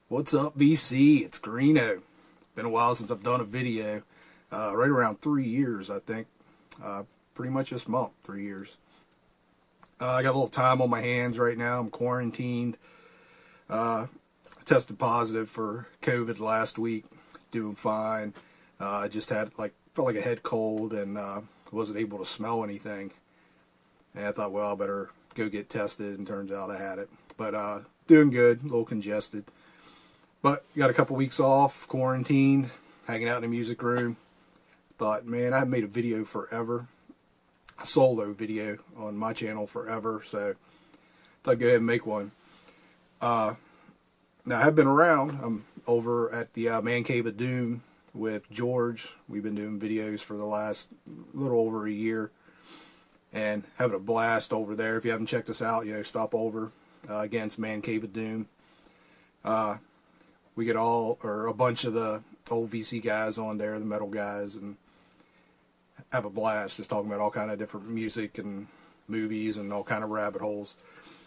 What's up, VC? It's Greeno. Been a while since I've done a video. Right around 3 years, I think. Pretty much this month, 3 years. I got a little time on my hands right now. I'm quarantined. Tested positive for COVID last week. Doing fine. I just had felt like a head cold and wasn't able to smell anything. And I thought, well, I better go get tested. And turns out I had it. But doing good. A little congested. But got a couple weeks off, quarantined, hanging out in the music room. Thought, man, I haven't made a video forever. A solo video on my channel forever. So thought I'd go ahead and make one. Now, I have been around. I'm over at the Man Cave of Doom with George. We've been doing videos for the last little over a year. And having a blast over there. If you haven't checked us out, stop over. Again, it's Man Cave of Doom. We get a bunch of the old VC guys on there, the metal guys, and have a blast just talking about all kind of different music and movies and all kind of rabbit holes.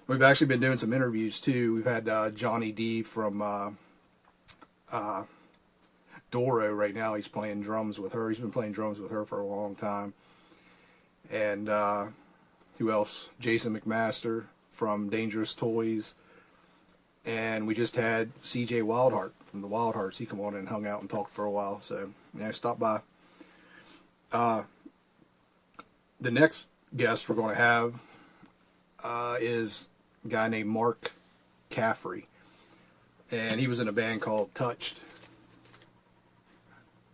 We've actually been doing some interviews too. We've had Johnny D from Doro right now. He's playing drums with her. He's been playing drums with her for a long time. And who else? Jason McMaster from Dangerous Toys. And we just had CJ Wildheart from the Wildhearts. He come on and hung out and talked for a while. So, stop by. The next guest we're going to have is a guy named Mark Caffrey. And he was in a band called Touched.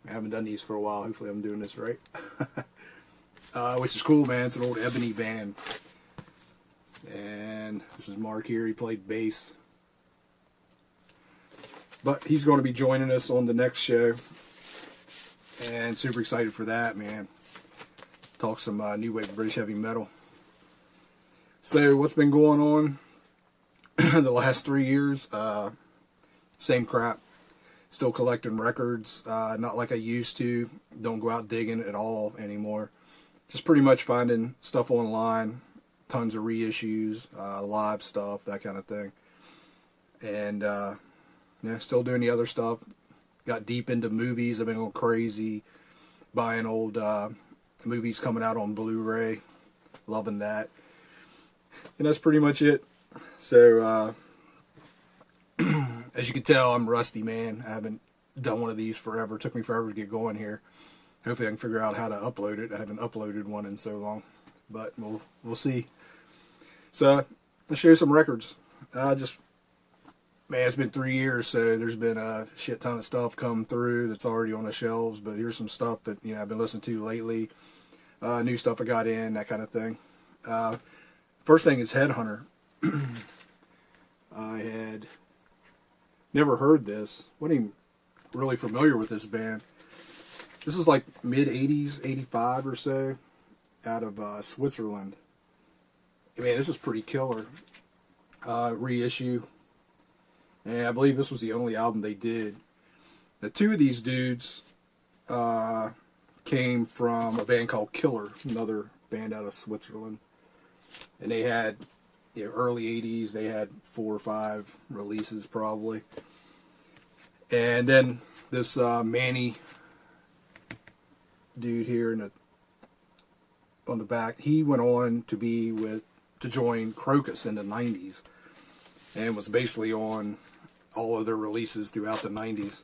I haven't done these for a while. Hopefully I'm doing this right. Which is cool, man. It's an old Ebony band. And this is Mark here. He played bass. But he's going to be joining us on the next show. And super excited for that, man. Talk some new wave British heavy metal. So what's been going on the last 3 years? Same crap. Still collecting records. Not like I used to. Don't go out digging at all anymore. Just pretty much finding stuff online. Tons of reissues, live stuff, that kind of thing. And still doing the other stuff. Got deep into movies. I've been going crazy. Buying old movies coming out on Blu-ray. Loving that. And that's pretty much it. So, as you can tell, I'm rusty, man. I haven't done one of these forever. It took me forever to get going here. Hopefully I can figure out how to upload it. I haven't uploaded one in so long. But we'll see. So, let's show you some records. Man, it's been 3 years, so there's been a shit ton of stuff come through that's already on the shelves. But here's some stuff that I've been listening to lately. New stuff I got in, that kind of thing. First thing is Headhunter. I had never heard this. Wasn't even really familiar with this band. This is like mid-'80s, 85 or so, out of Switzerland. Man, this is pretty killer. Reissue. And I believe this was the only album they did. The two of these dudes came from a band called Killer, another band out of Switzerland. And they had, early 80s, they had 4 or 5 releases probably. And then this Manny dude here on the back, he went on to join Crocus in the 90s. And was basically on all of their releases throughout the 90s.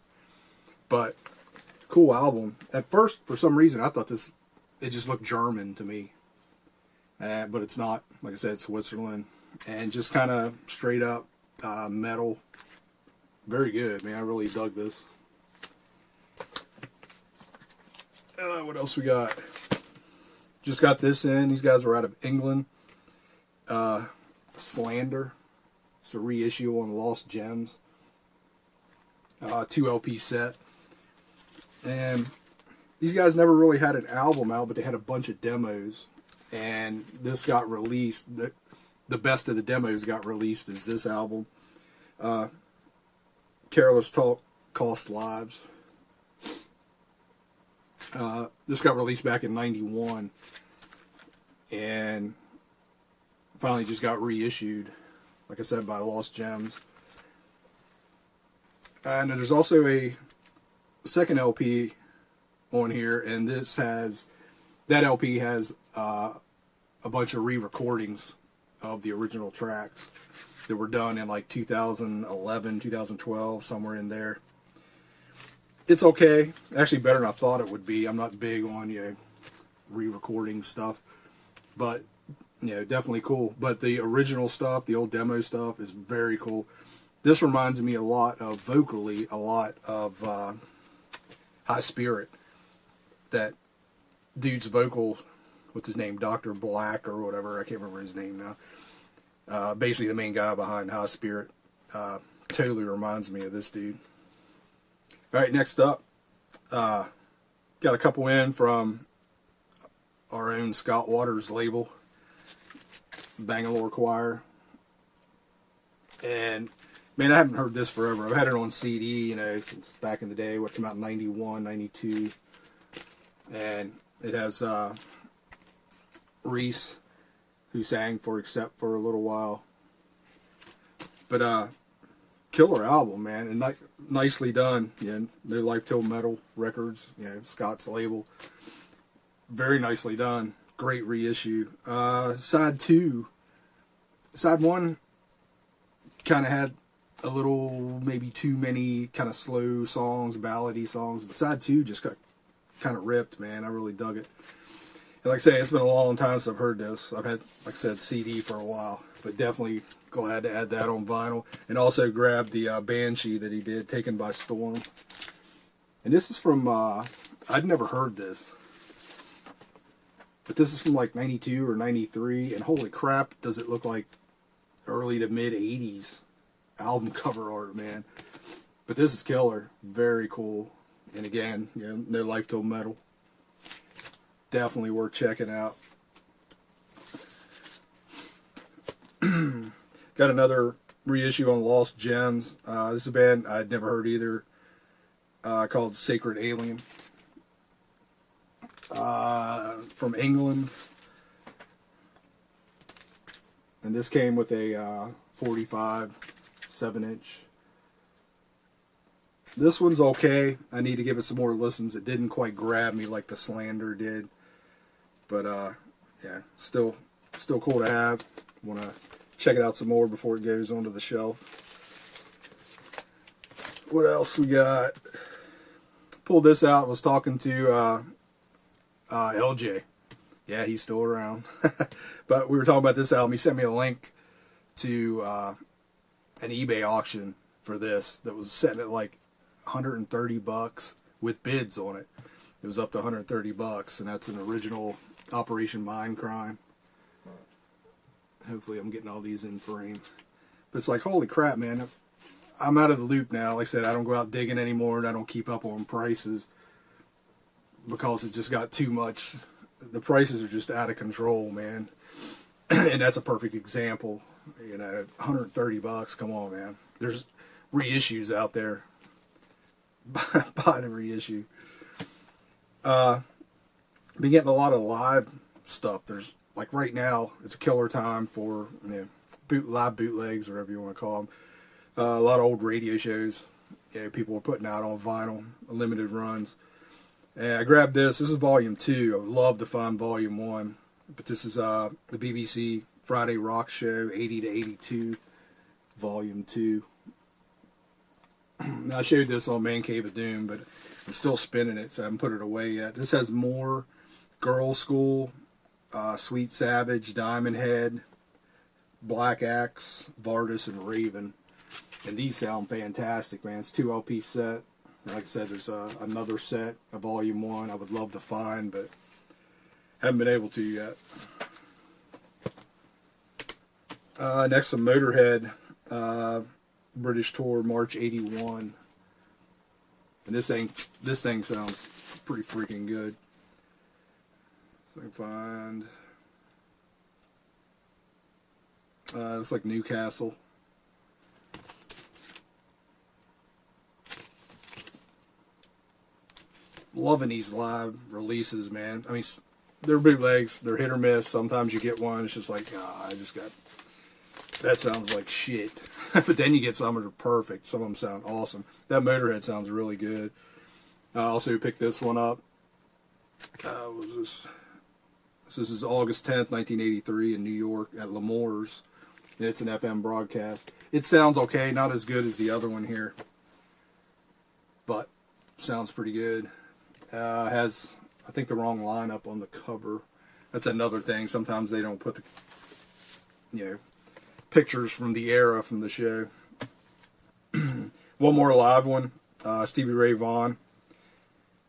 But, cool album. At first, for some reason, I thought it just looked German to me. But it's not. Like I said, Switzerland. And just kind of straight up metal. Very good, man. I really dug this. What else we got? Just got this in. These guys are out of England. Slander. It's a reissue on Lost Gems. 2 LP set. And these guys never really had an album out, but they had a bunch of demos. And this got released. The best of the demos got released as this album. Careless Talk Cost Lives. This got released back in 91. And finally just got reissued, like I said, by Lost Gems. And there's also a second LP on here, and that LP has a bunch of re-recordings of the original tracks that were done in like 2011, 2012, somewhere in there. It's okay. Actually better than I thought it would be. I'm not big on, re-recording stuff, but definitely cool. But the original stuff, the old demo stuff, is very cool. This reminds me vocally a lot of High Spirit. That dude's vocal, what's his name, Dr. Black or whatever, I can't remember his name now. Basically the main guy behind High Spirit. Totally reminds me of this dude. Alright, next up, got a couple in from our own Scott Waters label, Bangalore Choir. And man, I haven't heard this forever. I've had it on CD, since back in the day. What came out in 91, 92. And it has Reese, who sang for Accept for a little while. But killer album, man, and nicely done. No Life Till Metal Records, Scott's label. Very nicely done. Great reissue. Side 1 kind of had a little, maybe too many kind of slow songs, ballady songs. But side 2 just got kind of ripped, man. I really dug it. And like I say, it's been a long time since I've heard this. I've had, like I said, CD for a while, but definitely glad to add that on vinyl. And also grabbed the Banshee that he did, Taken by Storm. And this is from, I'd never heard this, but this is from like 92 or 93, and holy crap, does it look like early to mid 80s album cover art, man. But this is killer. Very cool. And again, No Life Till Metal. Definitely worth checking out. Got another reissue on Lost Gems. This is a band I'd never heard either, called Sacred Alien. From England. And this came with a 45 7-inch. This one's okay. I need to give it some more listens. It didn't quite grab me like the Slander did. But yeah, still cool to have. Want to check it out some more before it goes onto the shelf. What else we got? Pulled this out. Was talking to LJ. Yeah, he's still around. But we were talking about this album. He sent me a link to an eBay auction for this that was set at like $130 with bids on it. It was up to $130, and that's an original Operation Mindcrime. Hopefully I'm getting all these in frame. But it's like, holy crap, man. I'm out of the loop now. Like I said, I don't go out digging anymore, and I don't keep up on prices because it just got too much. The prices are just out of control, man. And that's a perfect example. $130, come on, man. There's reissues out there. Buy the reissue. Been getting a lot of live stuff. There's, like right now, it's a killer time for live bootlegs, or whatever you want to call them. A lot of old radio shows. People are putting out on vinyl, limited runs. And I grabbed this. This is volume 2. I would love to find volume 1. But this is the BBC Friday Rock Show 80 to 82, volume 2. I showed this on Man Cave of Doom, but I'm still spinning it, so I haven't put it away yet. This has more Girls' School, Sweet Savage, Diamond Head, Black Axe, Vardis, and Raven. And these sound fantastic, man. It's 2 LP set. Like I said, there's another set, a volume 1 I would love to find, but haven't been able to yet. Next, some Motorhead, British tour, March 81. And this thing sounds pretty freaking good. So I can find, looks like Newcastle. Loving these live releases, man. I mean, they're bootlegs. They're hit or miss. Sometimes you get one. It's just like, that sounds like shit. But then you get some that are perfect. Some of them sound awesome. That Motorhead sounds really good. I also picked this one up. What was this? This is August 10th, 1983 in New York at L'Amour's. And it's an FM broadcast. It sounds okay, not as good as the other one here, but sounds pretty good. Has, I think, the wrong lineup on the cover. That's another thing. Sometimes they don't put the, pictures from the era from the show. One more live one. Stevie Ray Vaughan.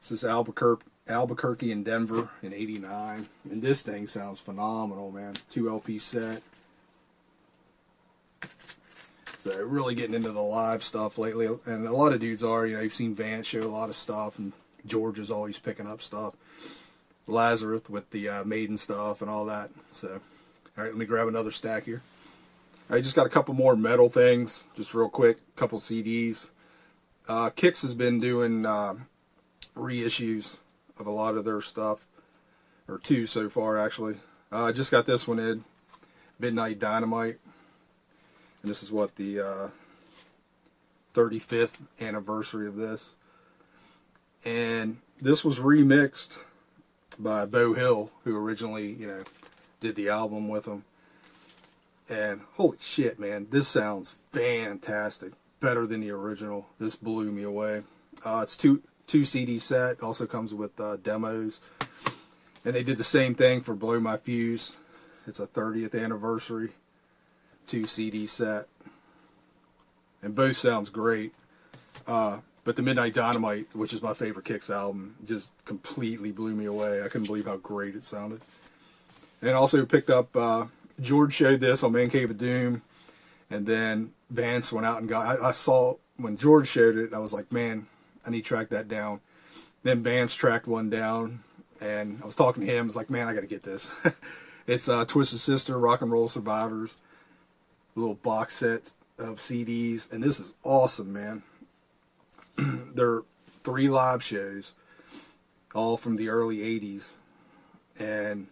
This is Albuquerque and Denver in '89. And this thing sounds phenomenal, man. 2 LP set. So really getting into the live stuff lately. And a lot of dudes are, you've seen Vance show a lot of stuff. And George is always picking up stuff. Lazarus with the Maiden stuff and all that. So, all right, let me grab another stack here. I just got a couple more metal things, just real quick. A couple CDs. Kix has been doing reissues of a lot of their stuff, or 2 so far actually. I just got this one in, Midnight Dynamite, and this is what the 35th anniversary of this. And this was remixed by Beau Hill, who originally, did the album with them. And holy shit, man, this sounds fantastic. Better than the original. This blew me away. It's two CD set. Also comes with demos. And they did the same thing for Blow My Fuse. It's a 30th anniversary. 2 CD set. And both sounds great. But the Midnight Dynamite, which is my favorite Kix album, just completely blew me away. I couldn't believe how great it sounded. And also picked up, George showed this on Man Cave of Doom, and then Vance went out and got, I saw, when George showed it, I was like, man, I need to track that down. Then Vance tracked one down, and I was talking to him, I was like, man, I got to get this. It's Twisted Sister, Rock and Roll Survivors, a little box set of CDs, and this is awesome, man. They're 3 live shows, all from the early 80s, and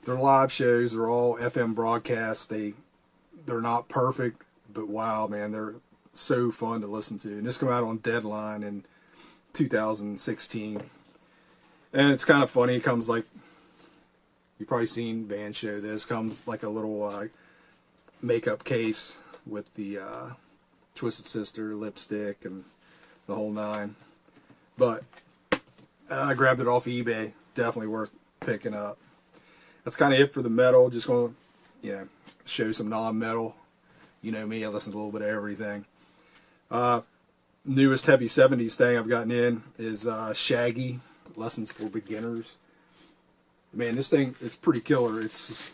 their live shows are all FM broadcasts. They're not perfect, but wow, man, they're so fun to listen to. And this came out on Deadline in 2016, and it's kind of funny. It comes like, you've probably seen Van show this, comes like a little makeup case with the Twisted Sister lipstick and the whole 9. But I grabbed it off eBay. Definitely worth picking up. That's kind of it for the metal. Just going to, show some non-metal. You know me, I listen to a little bit of everything. Newest heavy 70s thing I've gotten in is Shaggy, Lessons for Beginners. Man, this thing is pretty killer. It's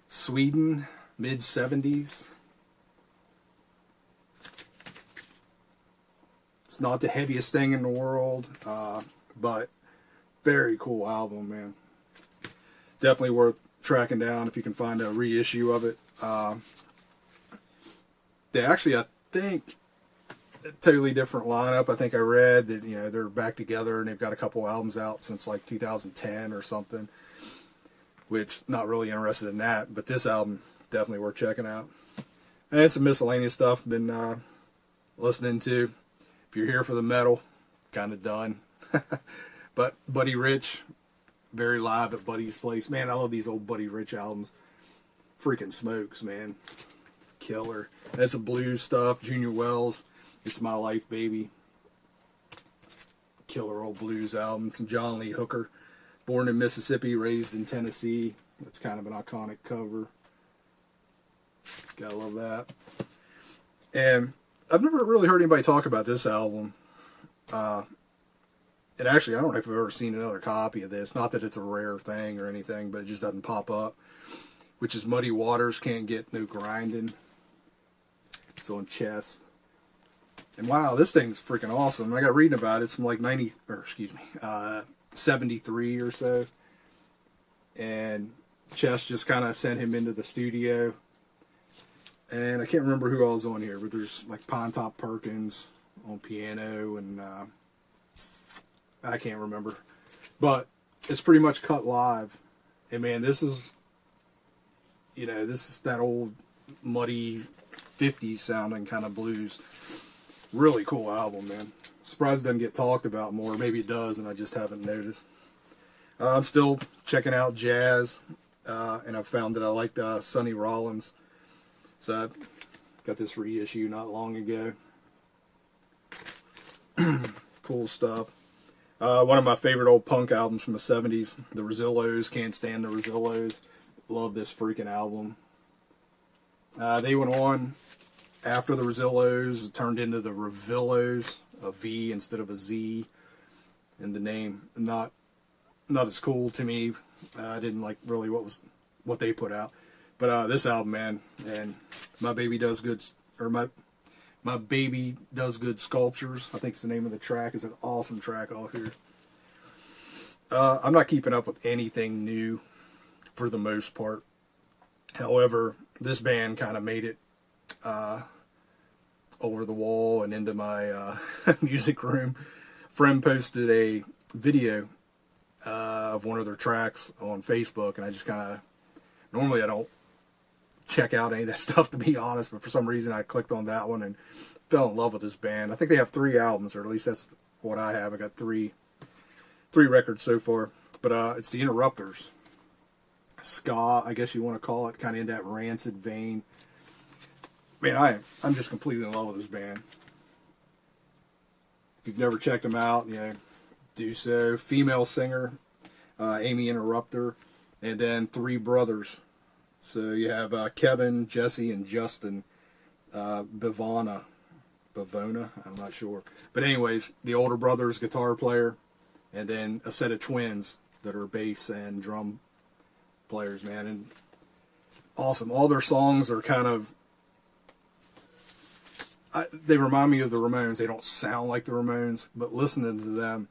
Sweden, mid-70s. It's not the heaviest thing in the world, but very cool album, man. Definitely worth tracking down if you can find a reissue of it. They actually, I think, a totally different lineup. I think I read that, they're back together and they've got a couple albums out since like 2010 or something, which not really interested in that, but this album definitely worth checking out. And some miscellaneous stuff been listening to. If you're here for the metal, kind of done. But Buddy Rich, very live at Buddy's place. Man, I love these old Buddy Rich albums. Freaking smokes, man. Killer. That's some blues stuff. Junior Wells, It's My Life, Baby. Killer old blues album. Some John Lee Hooker. Born in Mississippi, raised in Tennessee. That's kind of an iconic cover. Gotta love that. And I've never really heard anybody talk about this album. And actually, I don't know if I've ever seen another copy of this. Not that it's a rare thing or anything, but it just doesn't pop up. Which is Muddy Waters, Can't Get No Grindin'. It's on Chess. And wow, this thing's freaking awesome. I got reading about it. It's from like 73 or so. And Chess just kind of sent him into the studio. And I can't remember who all was on here, but there's like Pine Top Perkins on piano, and I can't remember. But it's pretty much cut live. And man, this is, this is that old muddy 50s sounding kind of blues. Really cool album, man. Surprised it doesn't get talked about more. Maybe it does, and I just haven't noticed. I'm still checking out jazz, and I found that I liked Sonny Rollins. So I got this reissue not long ago. Cool stuff. One of my favorite old punk albums from the 70s, the Rosillos. Can't stand the Rosillos. Love this freaking album. They went on after the Rosillos, turned into the Revillos, a V instead of a Z, and the name not as cool to me. I didn't like really what they put out, but this album, man, and my baby does good, or my baby does good sculptures, I think it's the name of the track. Is an awesome track off here. I'm not keeping up with anything new for the most part. However, this band kind of made it over the wall and into my music room. Friend posted a video of one of their tracks on Facebook, and I just kind of, normally I don't check out any of that stuff, to be honest, but for some reason I clicked on that one and fell in love with this band. I think they have 3 albums, or at least that's what I have. I got three records so far, but it's the Interrupters. Ska, I guess you want to call it, kind of in that rancid vein. Man, I'm just completely in love with this band. If you've never checked them out, do so. Female singer, Amy Interrupter, and then 3 brothers. So you have Kevin, Jesse, and Justin Bivona, I'm not sure. But anyways, the older brother's guitar player, and then a set of twins that are bass and drum players, man. And awesome. All their songs are kind of, they remind me of the Ramones. They don't sound like the Ramones, but listening to them,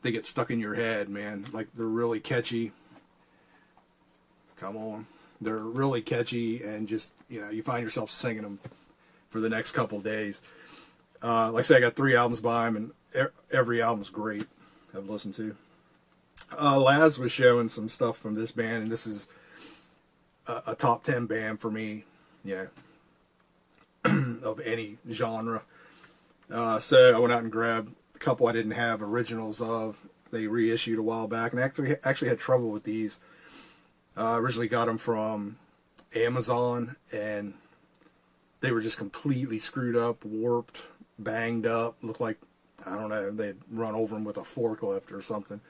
they get stuck in your head, man. Like, they're really catchy. Come on. They're really catchy, and just, you find yourself singing them for the next couple days. Like I said, I got 3 albums by them, and every album's great. I've listened to. Laz was showing some stuff from this band, and this is a top 10 band for me, of any genre. So I went out and grabbed a couple I didn't have originals of. They reissued a while back, and actually had trouble with these. Originally got them from Amazon, and they were just completely screwed up, warped, banged up. Looked like, I don't know, they'd run over them with a forklift or something.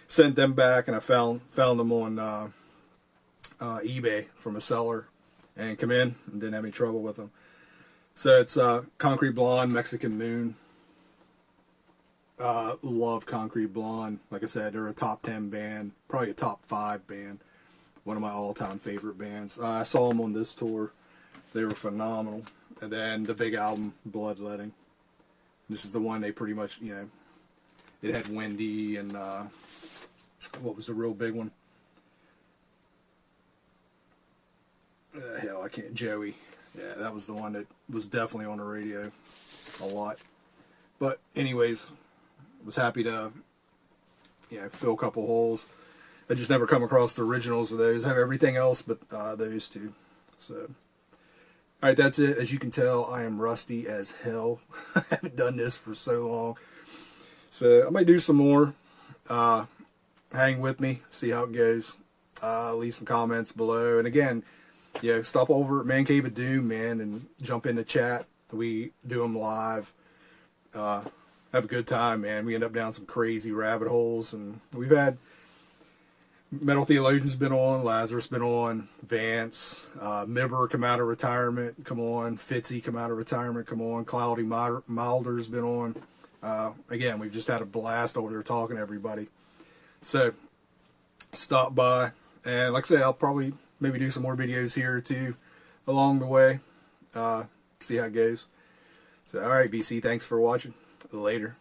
Sent them back, and I found them on eBay from a seller, and come in and didn't have any trouble with them. So it's Concrete Blonde, Mexican Moon. Love Concrete Blonde. Like I said, they're a top 10 band, probably a top 5 band. One of my all-time favorite bands. I saw them on this tour. They were phenomenal. And then the big album, Bloodletting. This is the one they pretty much, it had Wendy and what was the real big one? Hell, I can't. Joey. Yeah, that was the one that was definitely on the radio a lot. But anyways, was happy to fill a couple holes. I just never come across the originals of those. I have everything else but those 2. So, alright, that's it. As you can tell, I am rusty as hell. I haven't done this for so long. So I might do some more. Hang with me, see how it goes. Leave some comments below. And again, stop over at Man Cave of Doom, man, and jump in the chat. We do them live. Have a good time, man. We end up down some crazy rabbit holes, and we've had Metal Theologian's been on, Lazarus been on, Vance, Mibber come out of retirement, come on, Fitzy come out of retirement, come on, Cloudy Milder's been on. Again, we've just had a blast over there talking to everybody. So, stop by, and like I said, I'll probably maybe do some more videos here too along the way. See how it goes. So, alright, BC, thanks for watching. Later.